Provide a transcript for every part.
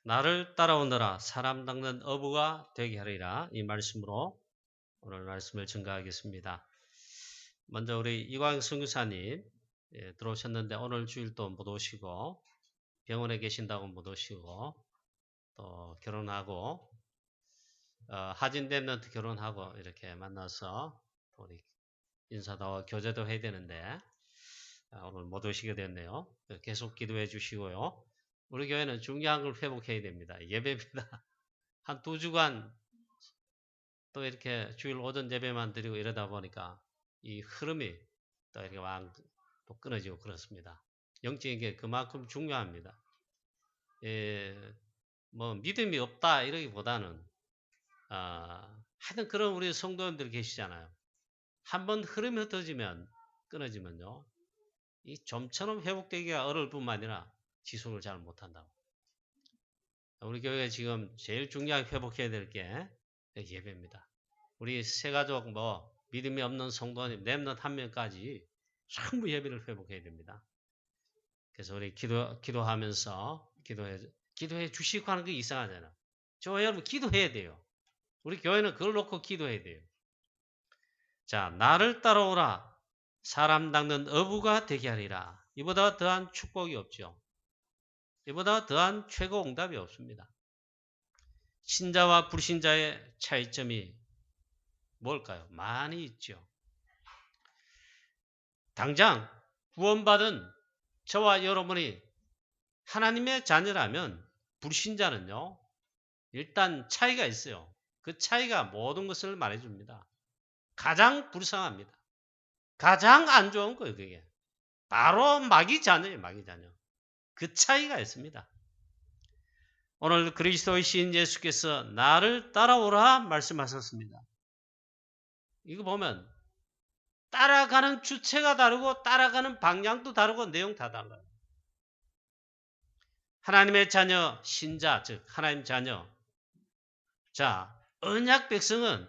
나를 따라오너라 사람 닦는 어부가 되게 하리라. 이 말씀으로 오늘 말씀을 증거하겠습니다. 먼저 우리 이광 선교사님 들어오셨는데 오늘 주일도 못 오시고 병원에 계신다고 못 오시고 또 결혼하고 하진되면 결혼하고 이렇게 만나서 우리 인사도 교제도 해야 되는데 오늘 못 오시게 됐네요. 계속 기도해 주시고요. 우리 교회는 중요한 걸 회복해야 됩니다. 예배입니다. 한 2주간 또 이렇게 주일 오전 예배만 드리고 이러다 보니까 이 흐름이 또 이렇게 또 끊어지고 그렇습니다. 영적인 게 그만큼 중요합니다. 뭐 믿음이 없다 이러기보다는 하여튼 그런 우리 성도님들 계시잖아요. 한번 흐름이 흩어지면 끊어지면요. 이 좀처럼 회복되기가 어려울 뿐만 아니라 지속을 잘 못한다고. 우리 교회가 지금 제일 중요하게 회복해야 될 게 예배입니다. 우리 새가족 믿음이 없는 성도님 렘넌트 한 명까지 전부 예배를 회복해야 됩니다. 그래서 우리 기도하면서 기도해 주시고 하는 게 이상하잖아요. 저 여러분 기도해야 돼요. 우리 교회는 그걸 놓고 기도해야 돼요. 자, 나를 따라오라. 사람 닦는 어부가 되게 하리라. 이보다 더한 축복이 없죠. 이보다 더한 최고 응답이 없습니다. 신자와 불신자의 차이점이 뭘까요? 많이 있죠. 당장 구원받은 저와 여러분이 하나님의 자녀라면 불신자는요. 일단 차이가 있어요. 그 차이가 모든 것을 말해줍니다. 가장 불쌍합니다. 가장 안 좋은 거예요. 그게. 바로 마귀 자녀예요. 마귀 자녀. 그 차이가 있습니다. 오늘 그리스도의 신 예수께서 나를 따라오라 말씀하셨습니다. 이거 보면 따라가는 주체가 다르고 따라가는 방향도 다르고 내용 다 달라요. 하나님의 자녀, 신자, 즉 하나님 자녀. 자, 언약 백성은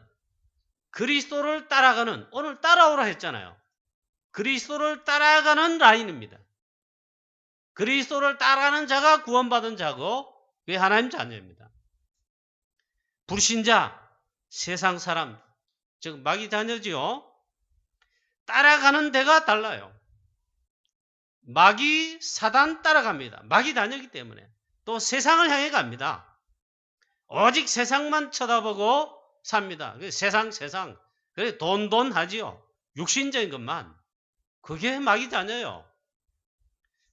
그리스도를 따라가는, 오늘 따라오라 했잖아요. 그리스도를 따라가는 라인입니다. 그리스도를 따라가는 자가 구원받은 자고 그게 하나님 자녀입니다. 불신자, 세상 사람, 즉 마귀 자녀지요. 따라가는 데가 달라요. 마귀 사단 따라갑니다. 마귀 자녀이기 때문에. 또 세상을 향해 갑니다. 오직 세상만 쳐다보고 삽니다. 세상. 그래 돈 하지요. 육신적인 것만. 그게 마귀 자녀예요.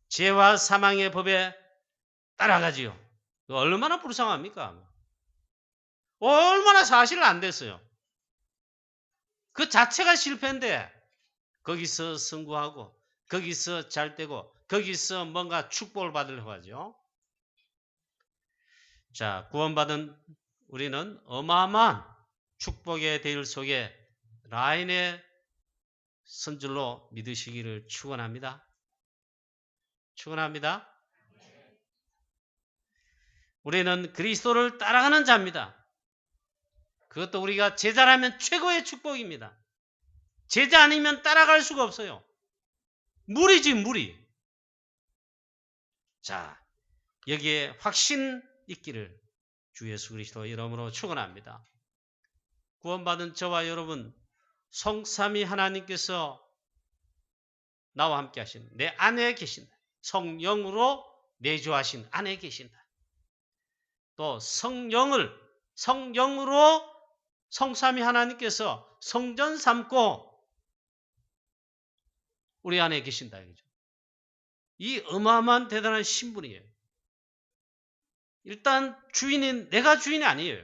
죄와 사망의 법에 따라가지요. 얼마나 불쌍합니까? 얼마나 사실 안 됐어요. 그 자체가 실패인데 거기서 승부하고 거기서 잘되고 거기서 뭔가 축복을 받으려고 하죠. 자, 구원받은 우리는 어마어마한 축복의 대일 속에 라인의 선줄로 믿으시기를 축원합니다. 축원합니다. 우리는 그리스도를 따라가는 자입니다. 그것도 우리가 제자라면 최고의 축복입니다. 제자 아니면 따라갈 수가 없어요. 무리지 무리. 자, 여기에 확신 있기를 주 예수 그리스도 이름으로 축원합니다. 구원받은 저와 여러분 성삼위 하나님께서 나와 함께 하신 내 안에 계신다. 성령으로 내주하신 안에 계신다. 또 성령으로 성삼위 하나님께서 성전 삼고 우리 안에 계신다. 이 어마어마한 대단한 신분이에요. 일단 내가 주인이 아니에요.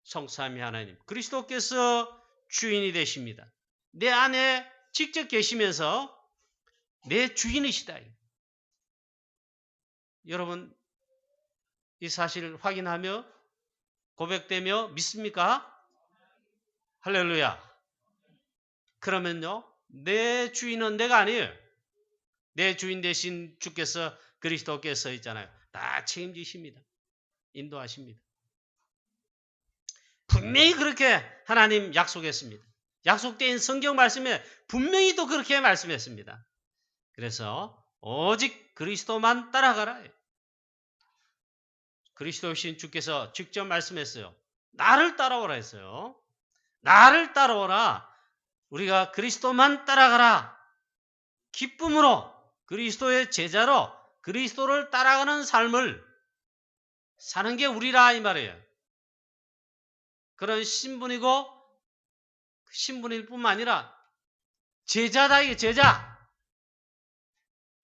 성삼위 하나님 그리스도께서 주인이 되십니다. 내 안에 직접 계시면서 내 주인이시다. 여러분 이 사실을 확인하며 고백되며 믿습니까? 할렐루야. 그러면요 내 주인은 내가 아니에요. 내 주인 되신 주께서 그리스도께서 있잖아요. 다 책임지십니다. 인도하십니다. 분명히 그렇게 하나님 약속했습니다. 약속된 성경 말씀에 분명히 또 그렇게 말씀했습니다. 그래서 오직 그리스도만 따라가라. 그리스도이신 주께서 직접 말씀했어요. 나를 따라오라 했어요. 나를 따라오라. 우리가 그리스도만 따라가라. 기쁨으로 그리스도의 제자로 그리스도를 따라가는 삶을 사는 게 우리라 이 말이에요. 그런 신분이고 신분일 뿐만 아니라 제자다 이게 제자.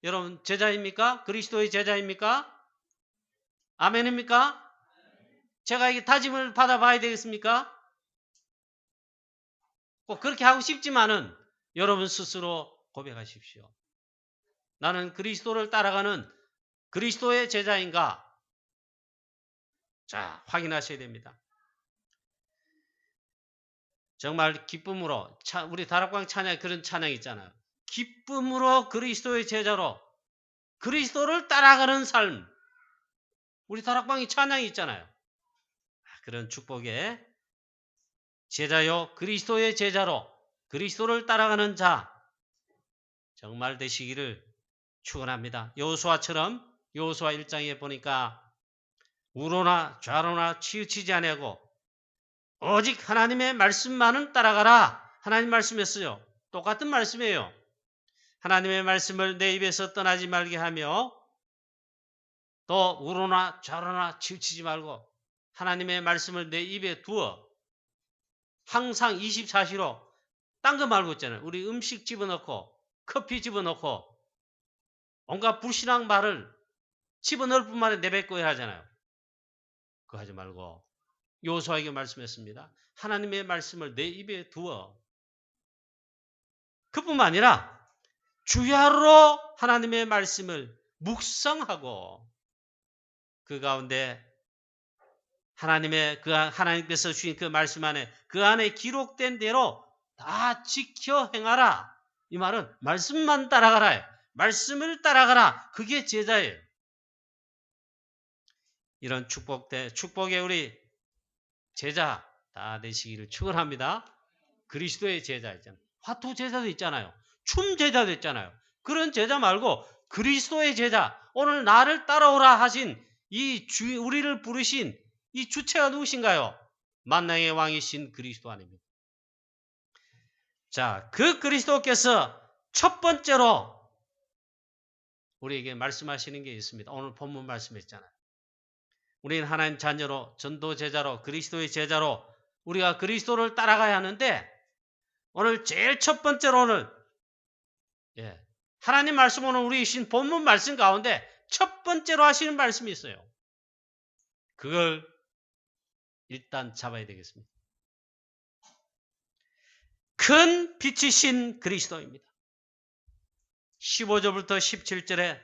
여러분 제자입니까? 그리스도의 제자입니까? 아멘입니까? 제가 이게 다짐을 받아봐야 되겠습니까? 꼭 그렇게 하고 싶지만은 여러분 스스로 고백하십시오. 나는 그리스도를 따라가는 그리스도의 제자인가? 자, 확인하셔야 됩니다. 정말 기쁨으로 우리 다락방 찬양 그런 찬양 있잖아요. 기쁨으로 그리스도의 제자로 그리스도를 따라가는 삶. 우리 다락방이 찬양이 있잖아요. 그런 축복에 제자요 그리스도의 제자로 그리스도를 따라가는 자 정말 되시기를 축원합니다. 여호수아처럼 여호수아 1장에 보니까 우로나 좌로나 치우치지 아니하고 오직 하나님의 말씀만은 따라가라. 하나님 말씀했어요. 똑같은 말씀이에요. 하나님의 말씀을 내 입에서 떠나지 말게 하며 또 우로나 좌로나 치우치지 말고 하나님의 말씀을 내 입에 두어 항상 24시로 딴 거 말고 있잖아요. 우리 음식 집어넣고 커피 집어넣고 온갖 불신앙 말을 집어넣을 뿐만 아니라 내뱉고야 하잖아요. 그거 하지 말고 여호수아에게 말씀했습니다. 하나님의 말씀을 내 입에 두어 그뿐만 아니라 주야로 하나님의 말씀을 묵상하고 그 가운데 하나님께서 주신 그 말씀 안에 그 안에 기록된 대로 다 지켜 행하라. 이 말은 말씀만 따라가라. 말씀을 따라가라. 그게 제자예요. 이런 축복의 우리 제자 다 되시기를 축원합니다. 그리스도의 제자 있잖아요. 화투 제자도 있잖아요. 춤 제자도 있잖아요. 그런 제자 말고 그리스도의 제자, 오늘 나를 따라오라 하신 우리를 부르신 이 주체가 누구신가요? 만왕의 왕이신 그리스도 아닙니까? 자, 그 그리스도께서 첫 번째로 우리에게 말씀하시는 게 있습니다. 오늘 본문 말씀했잖아요. 우리는 하나님 자녀로 전도 제자로 그리스도의 제자로 우리가 그리스도를 따라가야 하는데 오늘 제일 첫 번째로 하나님 말씀 오늘 우리 신 본문 말씀 가운데 첫 번째로 하시는 말씀이 있어요. 그걸 일단 잡아야 되겠습니다. 큰 빛이신 그리스도입니다. 15절부터 17절에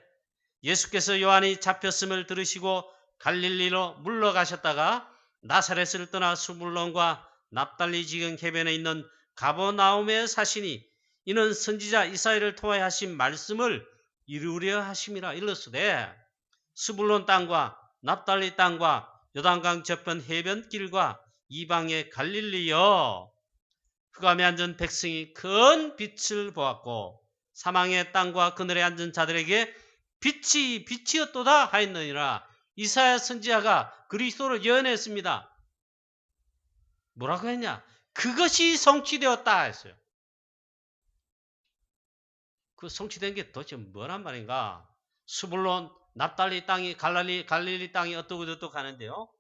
예수께서 요한이 잡혔음을 들으시고 갈릴리로 물러가셨다가 나사렛을 떠나 수불론과 납달리 지경 해변에 있는 가버나움에 사시니 이는 선지자 이사야를 통하여 하신 말씀을 이루려 하심이라. 일렀으되 수불론 땅과 납달리 땅과 요단강 저편 해변길과 이방의 갈릴리여 흑암에 앉은 백성이 큰 빛을 보았고 사망의 땅과 그늘에 앉은 자들에게 빛이 빛이었도다 하였느니라. 이사야 선지자가 그리스도를 예언했습니다. 뭐라고 했냐? 그것이 성취되었다 했어요. 그 성취된 게 도대체 뭐란 말인가? 수불론, 납달리 땅이 갈릴리 땅이 어떠고 하는데요.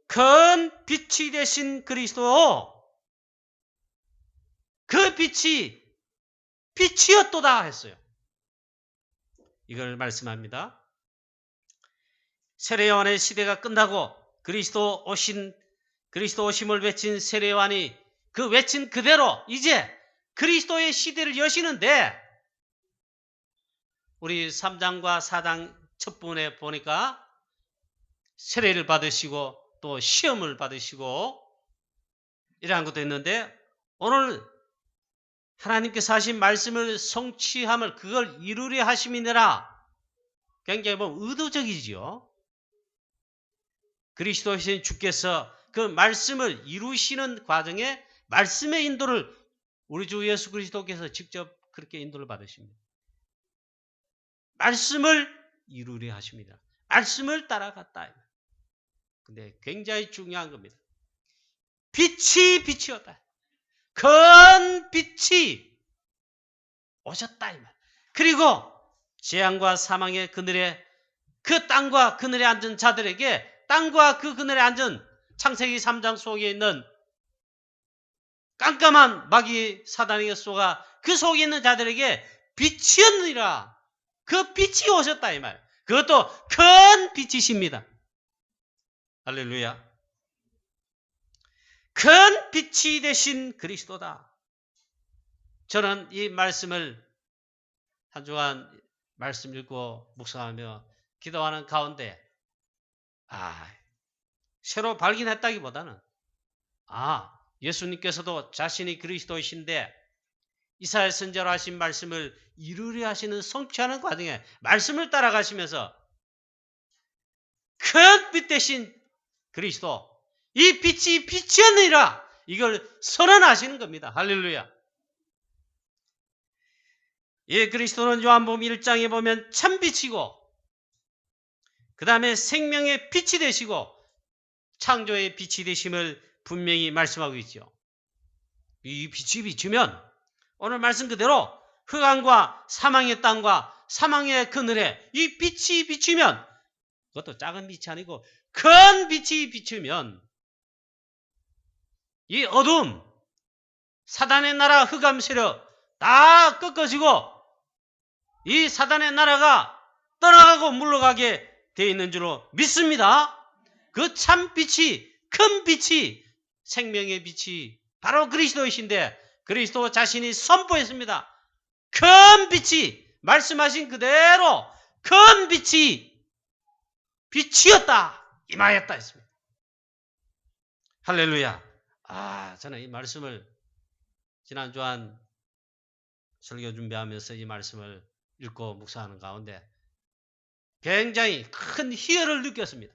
큰 빛이 되신 그리스도, 그 빛이 빛이었도다 했어요. 이걸 말씀합니다. 세례요한의 시대가 끝나고 그리스도 오심을 외친 세례요한이 그 외친 그대로 이제 그리스도의 시대를 여시는데 우리 3장과 4장 첫 부분에 보니까 세례를 받으시고 또 시험을 받으시고 이러한 것도 있는데 오늘 하나님께서 하신 말씀을 성취함을 그걸 이루려 하심이니라. 굉장히 의도적이지요. 그리스도이신 주께서 그 말씀을 이루시는 과정에 말씀의 인도를 우리 주 예수 그리스도께서 직접 그렇게 인도를 받으십니다. 말씀을 이루려 하십니다. 말씀을 따라갔다. 근데 굉장히 중요한 겁니다. 빛이 빛이었다. 큰 빛이 오셨다. 그리고 재앙과 사망의 그늘에 그 땅과 그늘에 앉은 자들에게 땅과 그 그늘에 앉은 창세기 3장 속에 있는 깜깜한 마귀 사단에게 쏘가 그 속에 있는 자들에게 빛이었느니라. 그 빛이 오셨다 이 말. 그것도 큰 빛이십니다. 할렐루야. 큰 빛이 되신 그리스도다. 저는 이 말씀을 한 주간 말씀 읽고 묵상하며 기도하는 가운데 새로 발견했다기보다는 예수님께서도 자신이 그리스도이신데 이사야 선지자로 하신 말씀을 이루려 하시는 성취하는 과정에 말씀을 따라가시면서 큰 빛 대신 그리스도, 이 빛이 빛이었느니라 이걸 선언하시는 겁니다. 할렐루야. 예, 그리스도는 요한복음 1장에 보면 참빛이고 그 다음에 생명의 빛이 되시고 창조의 빛이 되심을 분명히 말씀하고 있죠. 이 빛이 비추면 오늘 말씀 그대로 흑암과 사망의 땅과 사망의 그늘에 이 빛이 비추면 그것도 작은 빛이 아니고 큰 빛이 비추면 이 어둠, 사단의 나라 흑암 세력 다 꺾어지고 이 사단의 나라가 떠나가고 물러가게 되어 있는 줄로 믿습니다. 그 참 빛이, 큰 빛이, 생명의 빛이 바로 그리스도이신데 그리스도 자신이 선포했습니다. 큰 빛이, 말씀하신 그대로 큰 빛이 빛이었다, 임하였다 했습니다. 할렐루야. 저는 이 말씀을 지난주 한 설교 준비하면서 이 말씀을 읽고 묵상하는 가운데 굉장히 큰 희열을 느꼈습니다.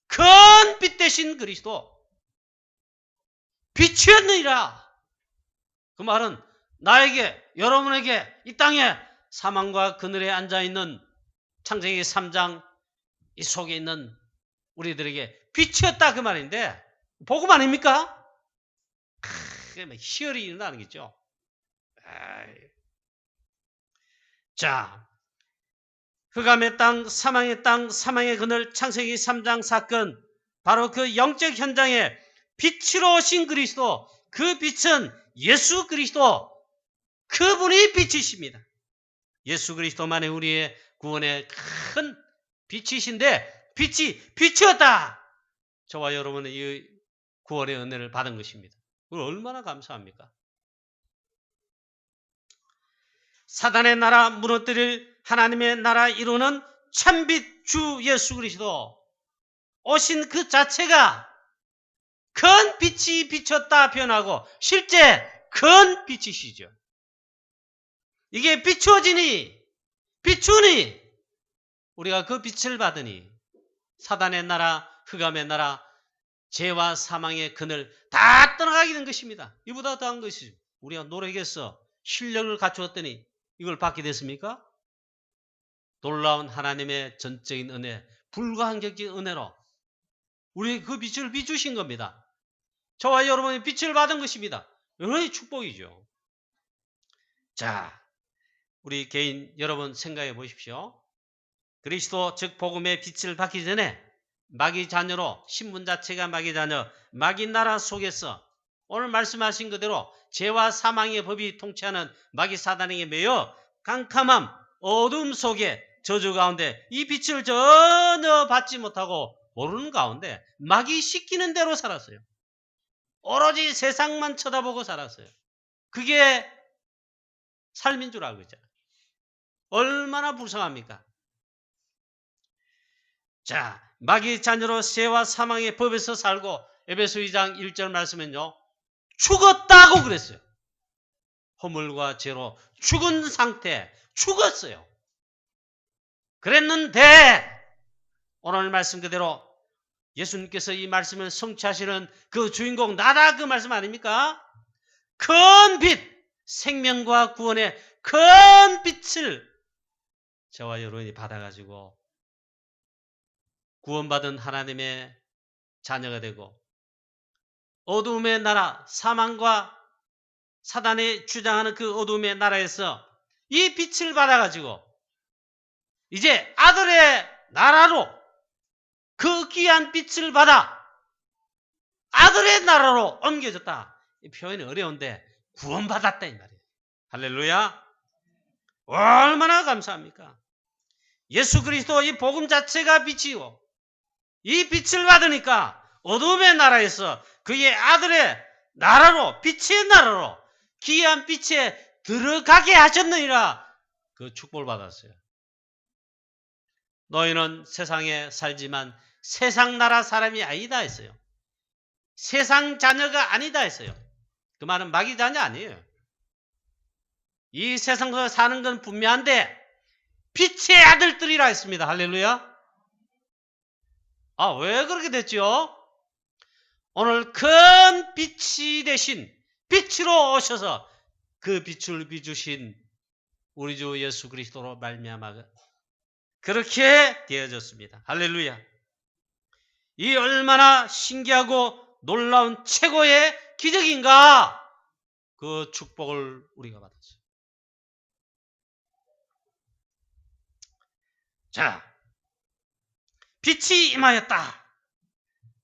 큰 빛 대신 그리스도 빛이었느니라. 그 말은 나에게, 여러분에게 이 땅에 사망과 그늘에 앉아있는 창세기 3장 이 속에 있는 우리들에게 빛이었다 그 말인데 복음 아닙니까? 희열이 일어나는 거죠. 자, 흑암의 땅, 사망의 땅, 사망의 그늘, 창세기 3장 사건, 바로 그 영적 현장에 빛으로 오신 그리스도, 그 빛은 예수 그리스도, 그분이 빛이십니다. 예수 그리스도만이 우리의 구원의 큰 빛이신데 빛이 빛이었다. 저와 여러분은 이 구원의 은혜를 받은 것입니다. 그걸 얼마나 감사합니까? 사단의 나라 무너뜨릴 하나님의 나라 이루는 참빛 주 예수 그리스도 오신 그 자체가 큰 빛이 비쳤다 표현하고 실제 큰 빛이시죠. 이게 비추어지니 비추니 우리가 그 빛을 받으니 사단의 나라, 흑암의 나라, 죄와 사망의 그늘 다 떠나가게 된 것입니다. 이보다 더한 것이죠. 우리가 노력해서 실력을 갖추었더니 이걸 받게 됐습니까? 놀라운 하나님의 전적인 은혜, 불가항력적인 은혜로 우리 그 빛을 비추신 겁니다. 저와 여러분이 빛을 받은 것입니다. 여러분의 축복이죠. 자, 우리 개인 여러분 생각해 보십시오. 그리스도 즉 복음의 빛을 받기 전에 마귀 자녀로, 신분 자체가 마귀 자녀, 마귀 나라 속에서 오늘 말씀하신 그대로 죄와 사망의 법이 통치하는 마귀 사단에게 매여 캄캄함, 어둠 속에 저주 가운데 이 빛을 전혀 받지 못하고 모르는 가운데 마귀 시키는 대로 살았어요. 오로지 세상만 쳐다보고 살았어요. 그게 삶인 줄 알고 있잖아요. 얼마나 불쌍합니까? 자, 마귀 자녀로 죄와 사망의 법에서 살고 에베소 2장 1절 말씀은요. 죽었다고 그랬어요. 허물과 죄로 죽은 상태, 죽었어요. 그랬는데 오늘 말씀 그대로 예수님께서 이 말씀을 성취하시는 그 주인공 나다 그 말씀 아닙니까? 큰 빛, 생명과 구원의 큰 빛을 저와 여러분이 받아가지고 구원받은 하나님의 자녀가 되고 어두움의 나라, 사망과 사단이 주장하는 그 어두움의 나라에서 이 빛을 받아가지고 이제 아들의 나라로 그 귀한 빛을 받아 아들의 나라로 옮겨졌다. 이 표현이 어려운데 구원받았다 이 말이에요. 할렐루야. 얼마나 감사합니까? 예수 그리스도 이 복음 자체가 빛이고 이 빛을 받으니까 어둠의 나라에서 그의 아들의 나라로 빛의 나라로 귀한 빛에 들어가게 하셨느니라 그 축복을 받았어요. 너희는 세상에 살지만 세상 나라 사람이 아니다 했어요. 세상 자녀가 아니다 했어요. 그 말은 마귀 자녀 아니에요. 이 세상에서 사는 건 분명한데 빛의 아들들이라 했습니다. 할렐루야. 왜 그렇게 됐죠? 오늘 큰 빛이 되신 빛으로 오셔서 그 빛을 비추신 우리 주 예수 그리스도로 말미암아 그렇게 되어졌습니다. 할렐루야. 이 얼마나 신기하고 놀라운 최고의 기적인가? 그 축복을 우리가 받았어요. 자, 빛이 임하였다.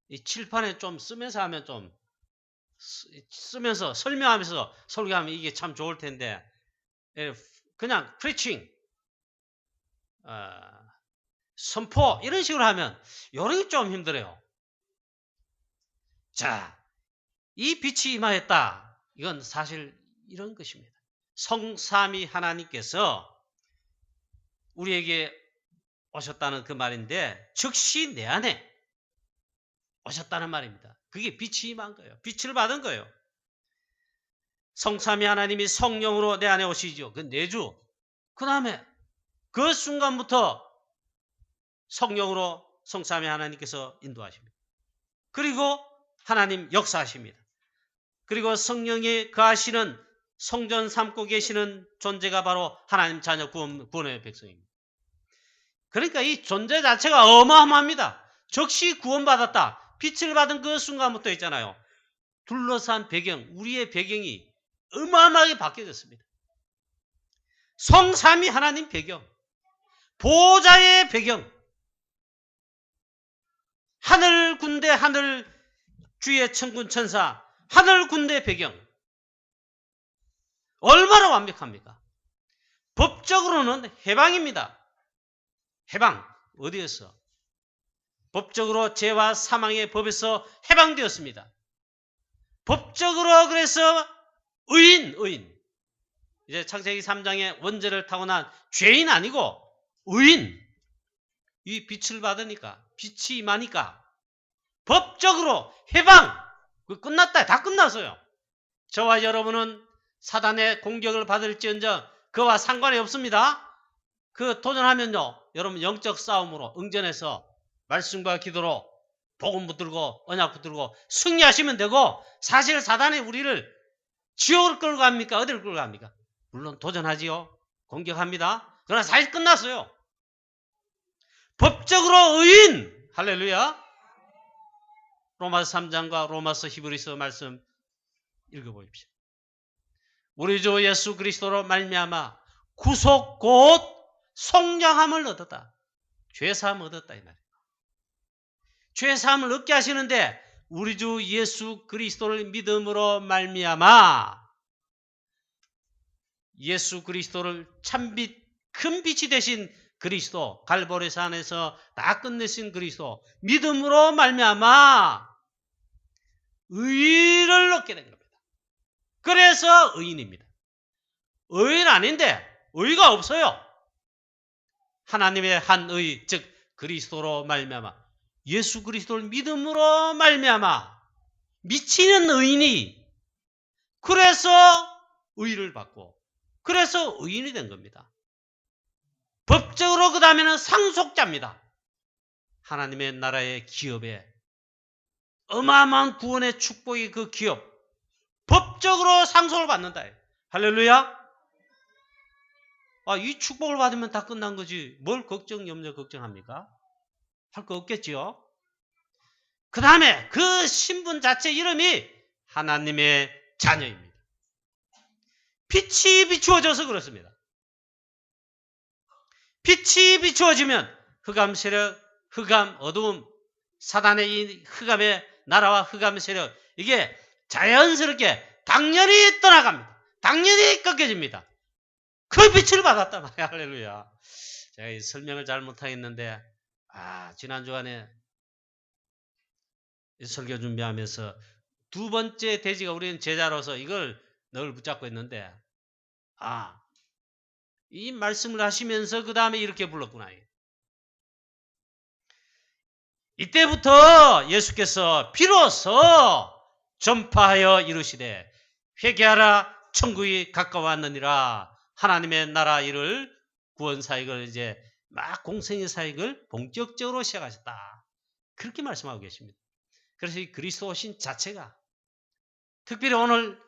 이 칠판에 좀 쓰면서 하면 좀 쓰면서 설명하면서 설교하면 이게 참 좋을 텐데 그냥 preaching 선포 이런 식으로 하면 이런 게 좀 힘들어요. 자, 이 빛이 임하였다. 이건 사실 이런 것입니다. 성삼위 하나님께서 우리에게 오셨다는 그 말인데 즉시 내 안에 오셨다는 말입니다. 그게 빛이 임한 거예요. 빛을 받은 거예요. 성삼위 하나님이 성령으로 내 안에 오시죠. 그 내주. 그 다음에 그 순간부터 성령으로 성삼위 하나님께서 인도하십니다. 그리고 하나님 역사하십니다. 그리고 성령이 거하시는 성전 삼고 계시는 존재가 바로 하나님 자녀 구원의 백성입니다. 그러니까 이 존재 자체가 어마어마합니다. 즉시 구원받았다. 빛을 받은 그 순간부터 있잖아요. 둘러싼 배경, 우리의 배경이 어마어마하게 바뀌어졌습니다. 성삼위 하나님 배경, 보호자의 배경, 하늘 군대, 하늘 주의 천군 천사, 하늘 군대 배경 얼마나 완벽합니까? 법적으로는 해방입니다. 해방 어디에서? 법적으로 죄와 사망의 법에서 해방되었습니다. 법적으로 그래서 의인 이제 창세기 3장의 원죄를 타고난 죄인 아니고 의인 이 빛을 받으니까 빛이 임하니까 법적으로 해방 끝났다. 다 끝났어요. 저와 여러분은 사단의 공격을 받을지언정 그와 상관이 없습니다. 그 도전하면요 여러분 영적 싸움으로 응전해서 말씀과 기도로 복음 붙들고 언약 붙들고 승리하시면 되고 사실 사단이 우리를 지옥을 끌고 갑니까? 어디를 끌고 갑니까? 물론 도전하지요. 공격합니다. 그러나 사실 끝났어요. 법적으로 의인 할렐루야. 로마서 3장과 로마서 히브리서 말씀 읽어보십시오. 우리 주 예수 그리스도로 말미암아 구속 곧 속량함을 얻었다. 죄사함을 얻었다 이 말이에요. 죄사함을 얻게 하시는데 우리 주 예수 그리스도를 믿음으로 말미암아 예수 그리스도를 참빛 큰 빛이 되신 그리스도 갈보리 산에서 다 끝내신 그리스도 믿음으로 말미암아 의를 얻게 된 겁니다. 그래서 의인입니다. 의인 아닌데 의가 없어요. 하나님의 한 의 즉 그리스도로 말미암아 예수 그리스도를 믿음으로 말미암아 미치는 의인이 그래서 의를 받고 그래서 의인이 된 겁니다. 법적으로 그 다음에는 상속자입니다. 하나님의 나라의 기업에 어마어마한 구원의 축복이 그 기업 법적으로 상속을 받는다. 할렐루야. 이 축복을 받으면 다 끝난 거지 뭘 걱정 염려 걱정합니까? 할 거 없겠지요. 그 다음에 그 신분 자체 이름이 하나님의 자녀입니다. 빛이 비추어져서 그렇습니다. 빛이 비추어지면 흑암 세력, 흑암, 어두움, 사단의 이 흑암의 나라와 흑암 세력, 이게 자연스럽게 당연히 떠나갑니다. 당연히 꺾여집니다. 그 빛을 받았단 말이야. 할렐루야. 제가 이 설명을 잘 못하겠는데, 지난 주간에 설교 준비하면서 두 번째 대지가 우리는 제자로서 이걸 늘 붙잡고 있는데, 이 말씀을 하시면서 그 다음에 이렇게 불렀구나. 이때부터 예수께서 비로소 전파하여 이르시되 회개하라 천국이 가까웠느니라. 하나님의 나라 일을 구원 사역을 이제 막 공생의 사역을 본격적으로 시작하셨다. 그렇게 말씀하고 계십니다. 그래서 이 그리스도 오신 자체가 특별히 오늘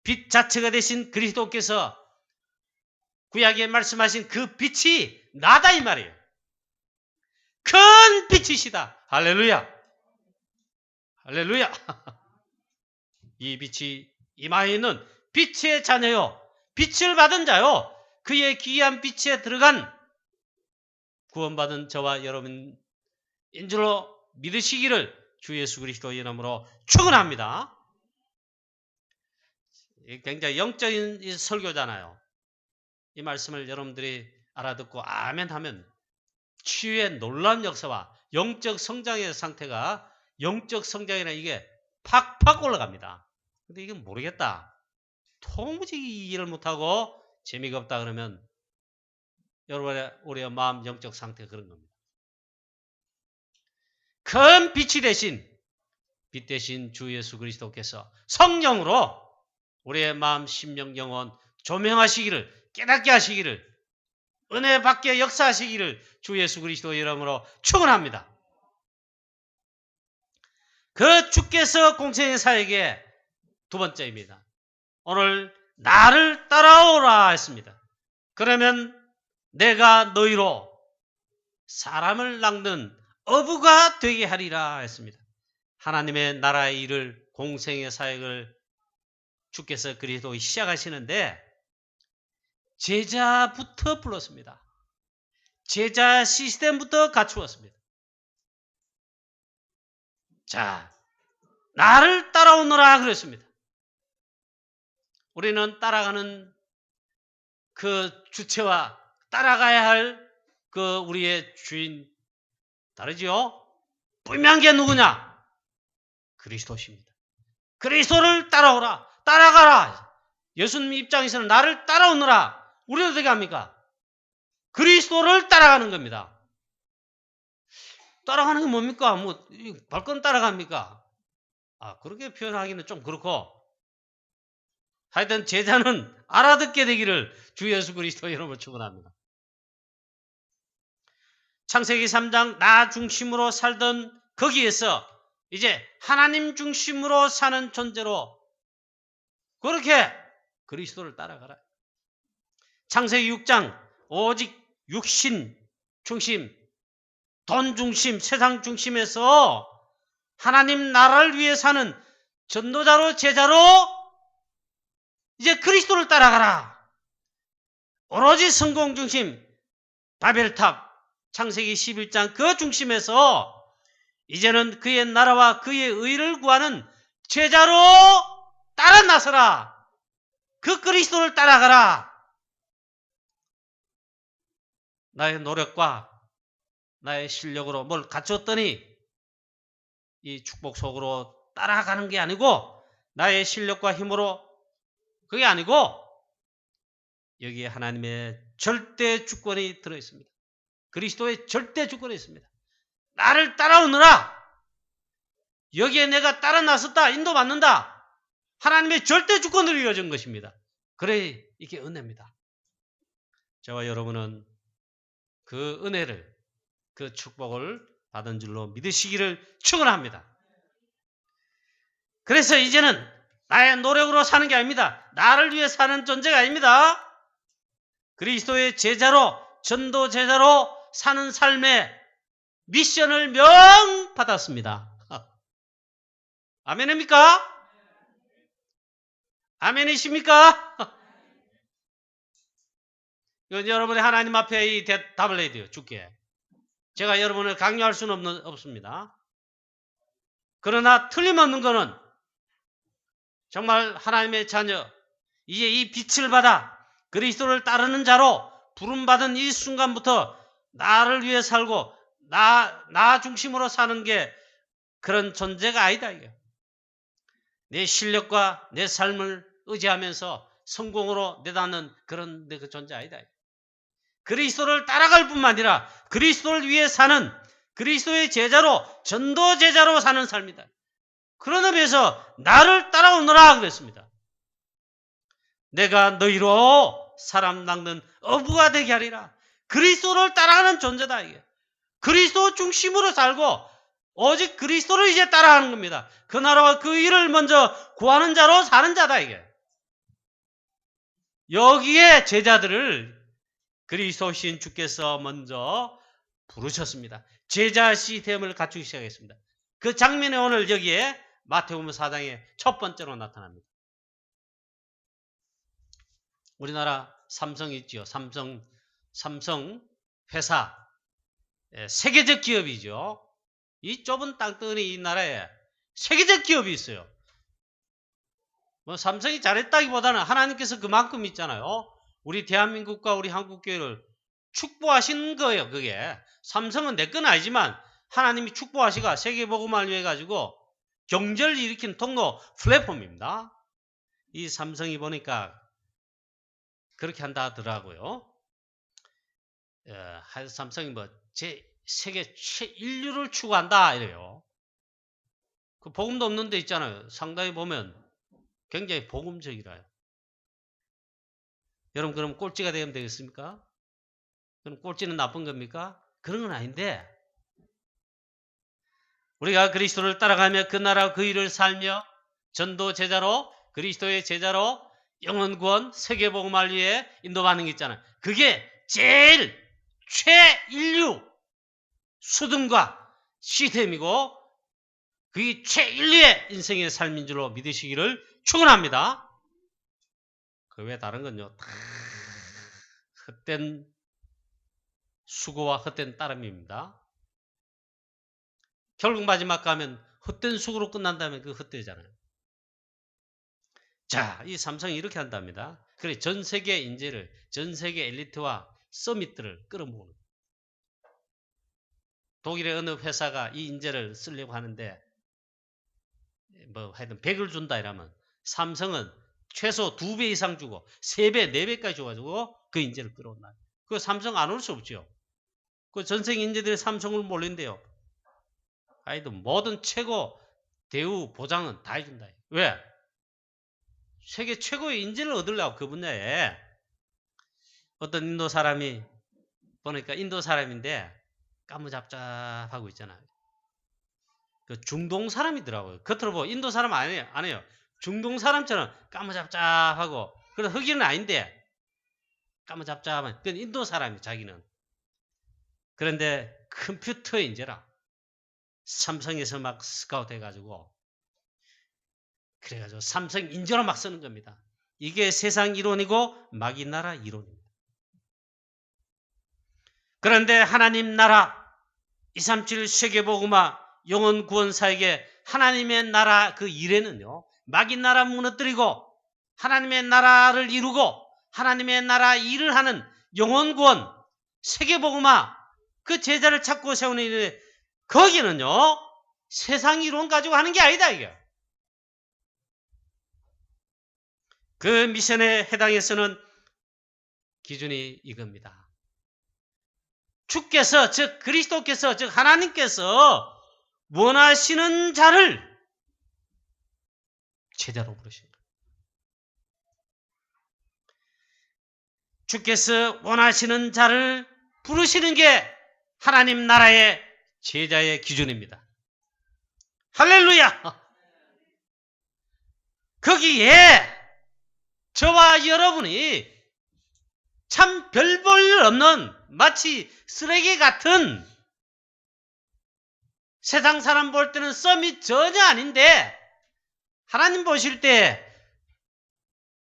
빛 자체가 되신 그리스도께서 구약에 말씀하신 그 빛이 나다 이 말이에요. 큰 빛이시다. 할렐루야. 할렐루야. 이 빛이 이마에 있는 빛의 자녀요. 빛을 받은 자요. 그의 귀한 빛에 들어간 구원받은 저와 여러분인 줄로 믿으시기를 주 예수 그리스도 이름으로 축원합니다. 굉장히 영적인 설교잖아요. 이 말씀을 여러분들이 알아듣고 아멘 하면 치유의 놀라운 역사와 영적 성장의 상태가 영적 성장이나 이게 팍팍 올라갑니다. 근데 이건 모르겠다. 도무지 이해를 못하고 재미가 없다 그러면 여러분의 우리의 마음 영적 상태가 그런 겁니다. 큰 빛이 되신 빛 대신 주 예수 그리스도께서 성령으로 우리의 마음, 심령, 영혼 조명하시기를 깨닫게 하시기를 은혜 받게 역사하시기를 주 예수 그리스도 이름으로 축원합니다. 그 주께서 공생의 사역의 두 번째입니다. 오늘 나를 따라오라 했습니다. 그러면 내가 너희로 사람을 낚는 어부가 되게 하리라 했습니다. 하나님의 나라의 일을 공생의 사역을 주께서 그리스도 시작하시는데 제자부터 불렀습니다. 제자 시스템부터 갖추었습니다. 자, 나를 따라오너라 그랬습니다. 우리는 따라가는 그 주체와 따라가야 할 그 우리의 주인 다르지요? 분명한 게 누구냐? 그리스도십니다. 그리스도를 따라오라. 따라가라. 예수님 입장에서는 나를 따라오너라. 우리는 어떻게 합니까? 그리스도를 따라가는 겁니다. 따라가는 게 뭡니까? 발권 따라갑니까? 그렇게 표현하기는 좀 그렇고 하여튼 제자는 알아듣게 되기를 주 예수 그리스도 이름으로 축원합니다. 창세기 3장 나 중심으로 살던 거기에서 이제 하나님 중심으로 사는 존재로 그렇게 그리스도를 따라가라. 창세기 6장 오직 육신 중심, 돈 중심, 세상 중심에서 하나님 나라를 위해 사는 전도자로 제자로 이제 그리스도를 따라가라. 오로지 성공 중심, 바벨탑, 창세기 11장 그 중심에서 이제는 그의 나라와 그의 의를 구하는 제자로 따라 나서라. 그 그리스도를 따라가라. 나의 노력과 나의 실력으로 뭘 갖췄더니 이 축복 속으로 따라가는 게 아니고 나의 실력과 힘으로 그게 아니고 여기에 하나님의 절대 주권이 들어있습니다. 그리스도의 절대 주권이 있습니다. 나를 따라오느라 여기에 내가 따라 나섰다 인도받는다. 하나님의 절대 주권으로 이루어진 것입니다. 그래 이게 은혜입니다. 저와 여러분은 그 은혜를 그 축복을 받은 줄로 믿으시기를 축원합니다. 그래서 이제는 나의 노력으로 사는 게 아닙니다. 나를 위해 사는 존재가 아닙니다. 그리스도의 제자로 전도 제자로 사는 삶에 미션을 명 받았습니다. 아멘입니까? 아멘이십니까? 이건 여러분이 하나님 앞에 이 답을 해야 돼요. 주께. 제가 여러분을 강요할 수는 없습니다. 그러나 틀림없는 것은 정말 하나님의 자녀, 이제 이 빛을 받아 그리스도를 따르는 자로 부름받은 이 순간부터 나를 위해 살고 나 중심으로 사는 게 그런 존재가 아니다. 이게. 내 실력과 내 삶을 의지하면서 성공으로 내닫는 그런 그 존재 아니다. 그리스도를 따라갈 뿐만 아니라 그리스도를 위해 사는 그리스도의 제자로 전도 제자로 사는 삶이다. 그런 의미에서 나를 따라오너라 그랬습니다. 내가 너희로 사람 낚는 어부가 되게 하리라. 그리스도를 따라가는 존재다. 이게. 그리스도 중심으로 살고 오직 그리스도를 이제 따라가는 겁니다. 그 나라와 그 일을 먼저 구하는 자로 사는 자다. 이게. 여기에 제자들을 그리스도신 주께서 먼저 부르셨습니다. 제자 시스템을 갖추기 시작했습니다. 그 장면이 오늘 여기에 마태복음 4장에 첫 번째로 나타납니다. 우리나라 삼성 있죠. 삼성 회사 세계적 기업이죠. 이 좁은 땅덩어리 이 나라에 세계적 기업이 있어요. 뭐 삼성이 잘했다기보다는 하나님께서 그만큼 있잖아요. 우리 대한민국과 우리 한국교회를 축복하신 거예요. 그게 삼성은 내 건 아니지만 하나님이 축복하시가 세계복음을 위해 가지고 경제를 일으키는 통로 플랫폼입니다. 이 삼성이 보니까 그렇게 한다 하더라고요. 삼성이 뭐 세계 인류를 추구한다 이래요. 그 복음도 없는 데 있잖아요. 상당히 보면 굉장히 복음적이라요. 여러분 그럼 꼴찌가 되면 되겠습니까? 그럼 꼴찌는 나쁜 겁니까? 그런 건 아닌데 우리가 그리스도를 따라가며 그 나라 그 일을 살며 전도 제자로 그리스도의 제자로 영혼 구원 세계복음을 위해 인도받는 게 있잖아요. 그게 제일 최인류 수준과 시스템이고 그게 최인류의 인생의 삶인 줄로 믿으시기를 축원합니다. 그 외에 다른 건요. 다 헛된 수고와 헛된 따름입니다. 결국 마지막 가면 헛된 수고로 끝난다면 그 헛되잖아요. 자, 이 삼성이 이렇게 한답니다. 그래 전 세계 인재를 전 세계 엘리트와 서밋들을 끌어모으는 독일의 어느 회사가 이 인재를 쓰려고 하는데 뭐 하여튼 100을 준다 이러면 삼성은 최소 2배 이상 주고 3배, 4배까지 줘가지고 그 인재를 끌어온다. 그 삼성 안 올 수 없죠. 그 전 세계 인재들이 삼성을 몰린대요. 하여튼 모든 최고 대우 보장은 다 해준다. 왜? 세계 최고의 인재를 얻으려고 그 분야에 어떤 인도 사람이 보니까 인도 사람인데 까무잡잡하고 있잖아요. 그 중동 사람이더라고요. 겉으로 보고 인도 사람 아니에요. 중동 사람처럼 까무잡잡하고 그래서 흑인은 아닌데 까무잡잡한 그건 인도 사람이 자기는. 그런데 컴퓨터의 인재라 삼성에서 막 스카우트 해가지고 그래가지고 삼성 인재로 막 쓰는 겁니다. 이게 세상 이론이고 마귀 나라 이론입니다. 그런데 하나님 나라 237 세계복음화 영혼 구원사에게 하나님의 나라 그 일에는요. 마귀 나라 무너뜨리고 하나님의 나라를 이루고 하나님의 나라 일을 하는 영혼 구원 세계복음화 그 제자를 찾고 세우는 일에 거기는요. 세상 이론 가지고 하는 게 아니다 이게. 그 미션에 해당해서는 기준이 이겁니다. 주께서 즉 그리스도께서 즉 하나님께서 원하시는 자를 제자로 부르신 거예요. 주께서 원하시는 자를 부르시는 게 하나님 나라의 제자의 기준입니다. 할렐루야! 거기에 저와 여러분이 참 별 볼 일 없는 마치 쓰레기 같은 세상 사람 볼 때는 썸이 전혀 아닌데 하나님 보실 때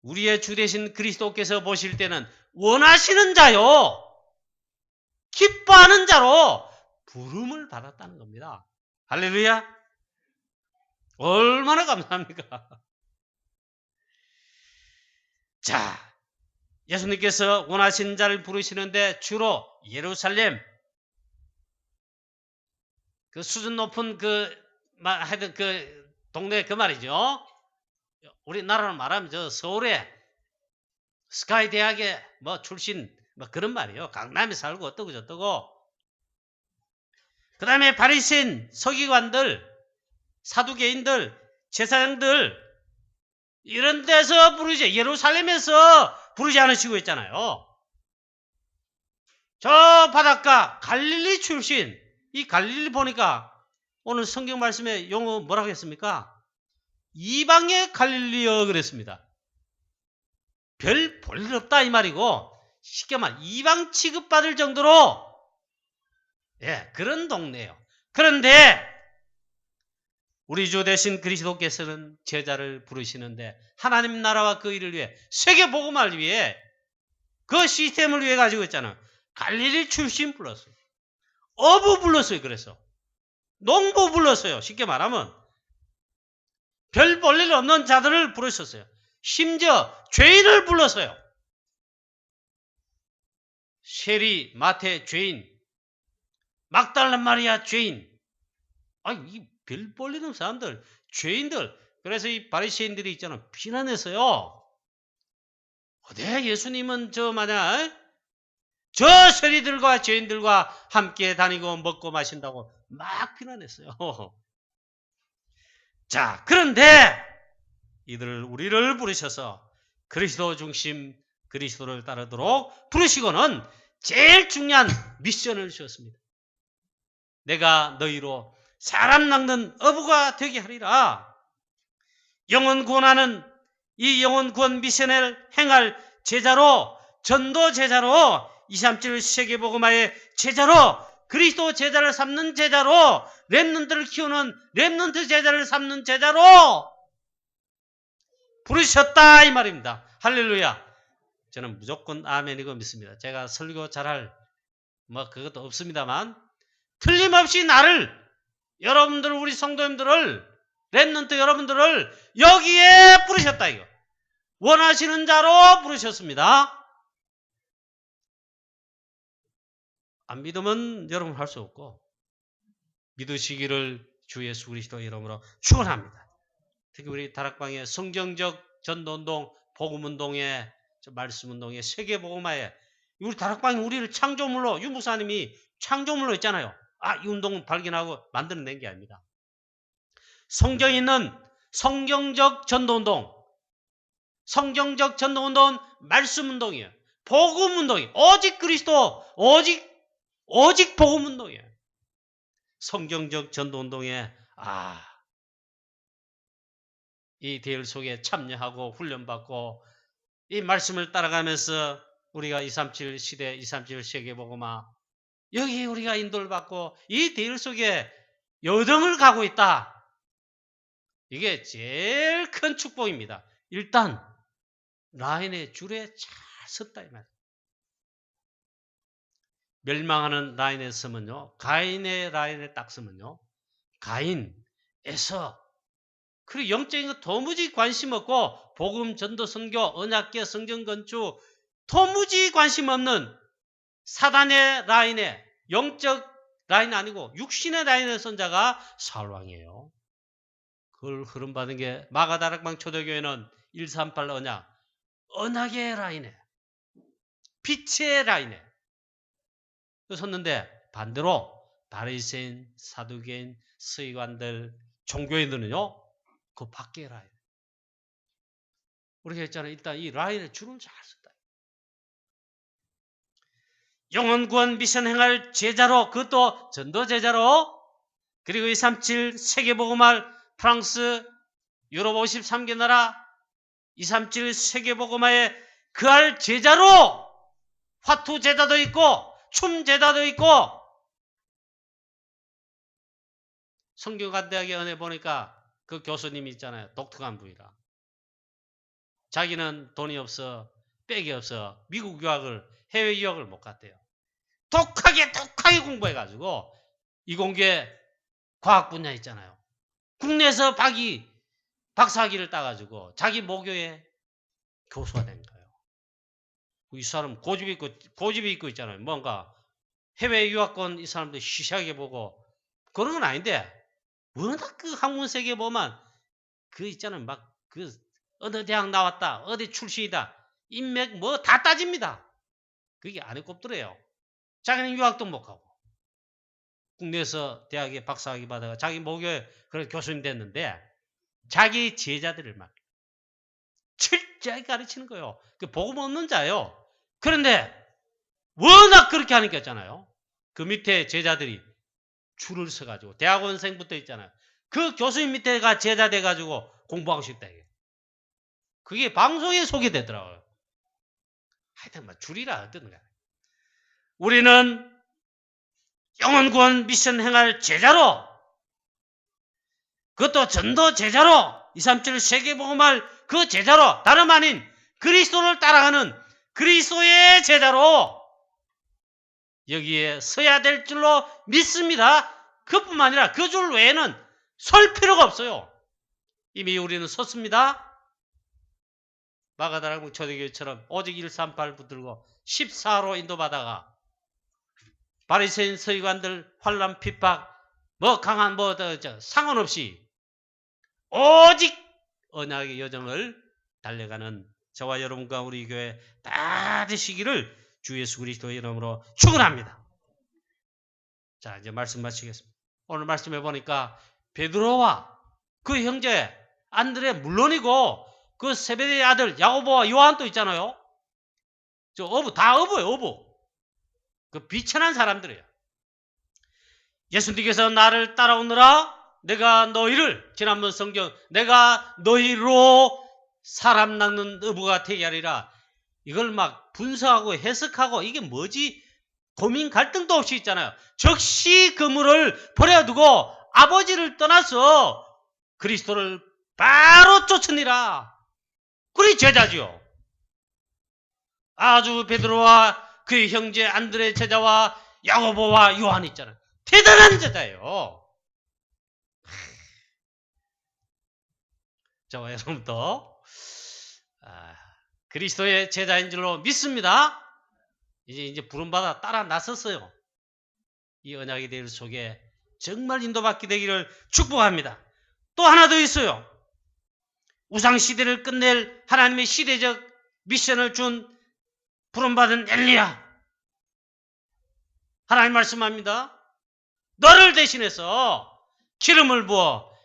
우리의 주 되신 그리스도께서 보실 때는 원하시는 자요, 기뻐하는 자로 부름을 받았다는 겁니다. 할렐루야. 얼마나 감사합니까? 자, 예수님께서 원하시는 자를 부르시는데 주로 예루살렘, 그 수준 높은 하여튼 그 동네 그 말이죠. 우리나라로 말하면 저 서울에 스카이 대학에 뭐 출신 뭐 그런 말이에요. 강남에 살고 어떠고 저떠고. 그 다음에 바리새인, 서기관들, 사두개인들, 제사장들 이런 데서 부르지, 예루살렘에서 부르지 않으시고 있잖아요. 저 바닷가 갈릴리 출신, 이 갈릴리 보니까 오늘 성경 말씀에 용어 뭐라고 했습니까? 이방의 갈릴리여 그랬습니다. 별 볼일 없다 이 말이고, 쉽게 말 이방 취급받을 정도로 그런 동네예요. 그런데 우리 주 되신 그리스도께서는 제자를 부르시는데 하나님 나라와 그 일을 위해, 세계 복음을 위해, 그 시스템을 위해 가지고 있잖아요. 갈릴리 출신 불렀어요. 어부 불렀어요. 그래서 농부 불렀어요. 쉽게 말하면 별 볼 일 없는 자들을 부르셨어요. 심지어 죄인을 불렀어요. 세리, 마태 죄인, 막달라 마리아 죄인. 이 별 볼 일 없는 사람들, 죄인들. 그래서 이 바리새인들이 있잖아요. 비난했어요. 어때 예수님은 저 세리들과 죄인들과 함께 다니고 먹고 마신다고 막 비난했어요. 자, 그런데 우리를 부르셔서 그리스도 중심, 그리스도를 따르도록 부르시고는 제일 중요한 미션을 주셨습니다. 내가 너희로 사람 낚는 어부가 되게 하리라. 영혼 구원하는 이 영혼 구원 미션을 행할 제자로, 전도 제자로, 237 세계복음화의 제자로, 그리스도 제자를 삼는 제자로, 렘넌트를 키우는 렘넌트 제자를 삼는 제자로 부르셨다 이 말입니다. 할렐루야. 저는 무조건 아멘이고 믿습니다. 제가 설교 잘할 그것도 없습니다만 틀림없이 나를, 여러분들, 우리 성도님들을, 렘넌트 여러분들을 여기에 부르셨다 이거. 원하시는 자로 부르셨습니다. 안 믿으면 여러분 할 수 없고, 믿으시기를 주 예수 그리스도 이름으로 축원합니다. 특히 우리 다락방의 성경적 전도운동, 복음운동의 말씀운동의 세계복음화에, 우리 다락방이 우리를 창조물로, 유 목사님이 창조물로 있잖아요. 이 운동을 발견하고 만들어낸 게 아닙니다. 성경에 있는 성경적 전도운동, 성경적 전도운동은 말씀운동이에요. 복음운동이에요. 오직 그리스도, 오직 복음운동이에요. 성경적 전도운동에 이 대열 속에 참여하고 훈련받고 이 말씀을 따라가면서 우리가 237 시대, 237 세계복음화, 여기 우리가 인도를 받고 이 대열 속에 여정을 가고 있다. 이게 제일 큰 축복입니다. 일단 라인의 줄에 잘 섰다 이 말이에요. 멸망하는 라인에 서면요, 가인의 라인에 딱 서면요, 가인에서, 그리고 영적인 거 도무지 관심 없고, 복음, 전도, 선교, 언약계, 성경 건축 도무지 관심 없는 사단의 라인에, 영적 라인 아니고 육신의 라인에 선 자가 사울왕이에요. 그걸 흐름받은 게 마가다락방 초대교회는 138 언약의 라인에, 빛의 라인에 섰는데, 반대로 바리새인, 사두개인, 서기관들, 종교인들은요 그 밖의 라인. 우리가 했잖아요. 일단 이 라인에 줄을 잘 섰다. 영혼 구원 미션 행할 제자로, 그것도 전도 제자로, 그리고 237 세계복음할 프랑스, 유럽 53개 나라 237 세계복음화에 그할 제자로, 화투 제자도 있고 춤 제자도 있고 성균관대학에 은혜 보니까 그 교수님이 있잖아요. 독특한 분이라. 자기는 돈이 없어, 백이 없어, 미국 유학을, 해외 유학을 못 갔대요. 독하게 공부해가지고 이공계 과학 분야 있잖아요. 국내에서 박사학위를 따가지고 자기 모교에 교수가 된 거예요. 이 사람 고집이 있고 있잖아요. 뭔가 해외 유학권 이 사람들 시시하게 보고 그런 건 아닌데 워낙 그 학문 세계 보면 그 있잖아요. 막 그 어느 대학 나왔다, 어디 출신이다, 인맥 뭐 다 따집니다. 그게 안에 꼽더래요. 자기는 유학도 못 가고 국내에서 대학에 박사학위 받아가 자기 모교에 그런 교수님 됐는데 자기 제자들을 막 철저하게 가르치는 거예요. 그 복음 없는 자예요. 그런데 워낙 그렇게 하니까 있잖아요. 그 밑에 제자들이 줄을 서가지고 대학원생부터 있잖아요. 그 교수님 밑에가 제자 돼가지고 공부하고 싶다 이게. 그게 방송에 소개되더라고요. 하여튼 뭐 줄이라 어떤가. 우리는 영혼 구원 미션 행할 제자로, 그것도 전도 제자로, 237 세계복음할 그 제자로, 다름 아닌 그리스도를 따라가는 그리스도의 제자로 여기에 서야 될 줄로 믿습니다. 그뿐만 아니라 그 줄 외에는 설 필요가 없어요. 이미 우리는 섰습니다. 마가다락 초대교회처럼 오직 138 붙들고 14로 인도받아가 바리새인 서기관들 환난 핍박 뭐 강한 뭐 상관없이 오직 언약의 여정을 달려가는 저와 여러분과 우리 교회 다 되시기를 주 예수 그리스도의 이름으로 축원합니다. 자, 이제 말씀 마치겠습니다. 오늘 말씀해 보니까 베드로와 그 형제 안드레 물론이고 그 세베대의 아들 야고보와 요한도 있잖아요. 저 다 어부예요. 그 비천한 사람들이에요. 예수님께서 나를 따라오느라 내가 너희를, 지난번 성경 내가 너희로 사람 낚는 어부가 되게 하리라. 이걸 막 분석하고 해석하고 이게 뭐지? 고민 갈등도 없이 있잖아요. 즉시 그물을 버려두고 아버지를 떠나서 그리스도를 바로 쫓으니라. 그리 제자지요. 아주 베드로와 그의 형제 안드레 제자와 야고보와 요한 있잖아요. 대단한 제자예요. 저와 여러분도 그리스도의 제자인 줄로 믿습니다. 이제 부름받아 따라 나섰어요. 이 언약의 대열 속에 정말 인도받게 되기를 축복합니다. 또 하나 더 있어요. 우상시대를 끝낼 하나님의 시대적 미션을 준 부름받은 엘리야. 하나님 말씀합니다. 너를 대신해서 기름을 부어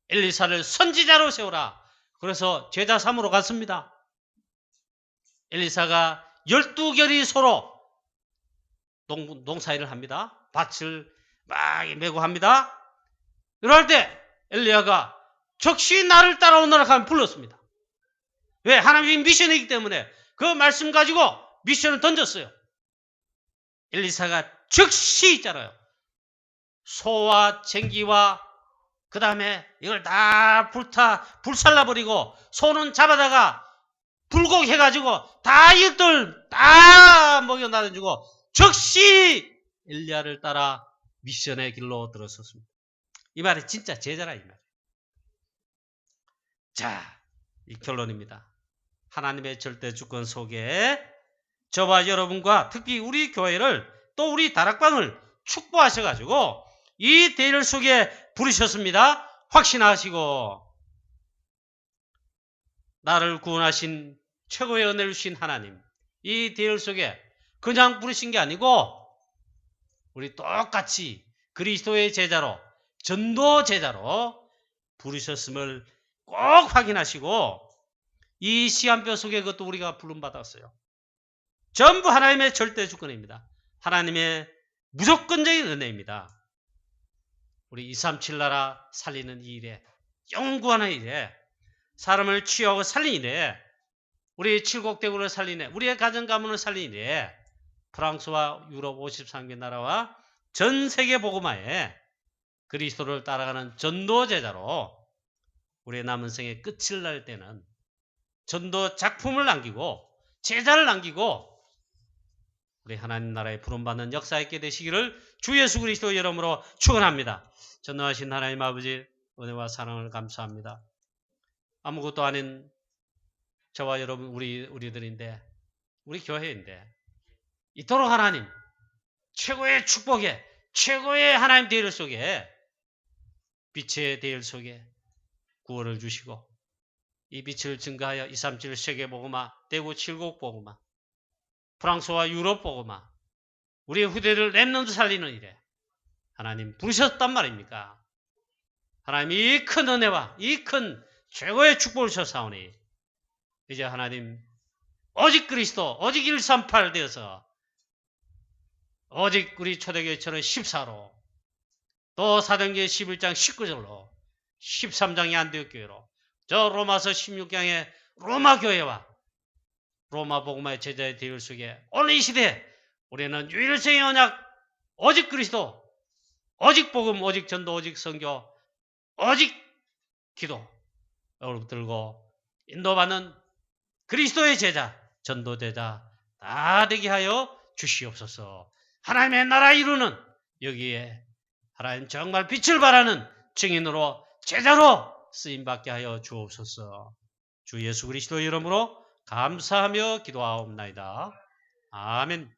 엘리사를 선지자로 세우라. 그래서 제자 삼으로 갔습니다. 엘리사가 12결이 소로 농사일을 합니다. 밭을 막 메고 합니다. 이럴 때 엘리야가 적시 나를 따라오너라 하면 불렀습니다. 왜? 하나님의 미션이기 때문에 그 말씀 가지고 미션을 던졌어요. 엘리사가 즉시 있잖아요. 소와 쟁기와 그 다음에 이걸 다 불살라버리고 소는 잡아다가 불고기해가지고 다 이것들 다 먹여놔주고 즉시 엘리야를 따라 미션의 길로 들어섰습니다. 이 말이 진짜 제자라 이 말. 자, 이 결론입니다. 하나님의 절대 주권 속에 저와 여러분과 특히 우리 교회를 또 우리 다락방을 축복하셔가지고 이 대열 속에 부르셨습니다. 확신하시고 나를 구원하신 최고의 은혜를 주신 하나님, 이 대열 속에 그냥 부르신 게 아니고 우리 똑같이 그리스도의 제자로, 전도 제자로 부르셨음을 꼭 확인하시고 이 시간표 속에 그것도 우리가 부름받았어요. 전부 하나님의 절대 주권입니다. 하나님의 무조건적인 은혜입니다. 우리 237 나라 살리는 이 일에, 영원 구하는 일에, 사람을 치유하고 살리는 일에, 우리 칠곡대군을 살리는, 우리의 가정 가문을 살리는 일에, 프랑스와 유럽 53개 나라와 전 세계 복음화에 그리스도를 따라가는 전도 제자로 우리의 남은 생의 끝을 날 때는 전도 작품을 남기고 제자를 남기고 우리 하나님 나라에 부름받는 역사 있게 되시기를 주 예수 그리스도 이름으로 축원합니다. 전능하신 하나님 아버지 은혜와 사랑을 감사합니다. 아무것도 아닌 저와 여러분 우리들인데 우리 교회인데 이토록 하나님 최고의 축복에 최고의 하나님 대열 속에 빛의 대열 속에 구원을 주시고 이 빛을 증가하여 237 세계복음화 대구 7국복음화 프랑스와 유럽 복음화 우리의 후대를 렘넌트 살리는 일에 하나님 부르셨단 말입니까? 하나님 이 큰 은혜와 이 큰 최고의 축복을 주사오니 이제 하나님 오직 그리스도 오직 138 되어서 오직 우리 초대교회처럼 14로 또 사도행전 11장 19절로 13장의 안디옥교회로 저 로마서 16장의 로마 교회와 로마 복음화의 제자의 대열 속에 오늘 이 시대에 우리는 유일성의 언약 오직 그리스도 오직 복음 오직 전도 오직 선교 오직 기도 여러분 들고 인도받는 그리스도의 제자 전도 제자 다 되게 하여 주시옵소서. 하나님의 나라 이루는 여기에 하나님 정말 빛을 발하는 증인으로 제자로 쓰임받게 하여 주옵소서. 주 예수 그리스도 이름으로 감사하며 기도하옵나이다. 아멘.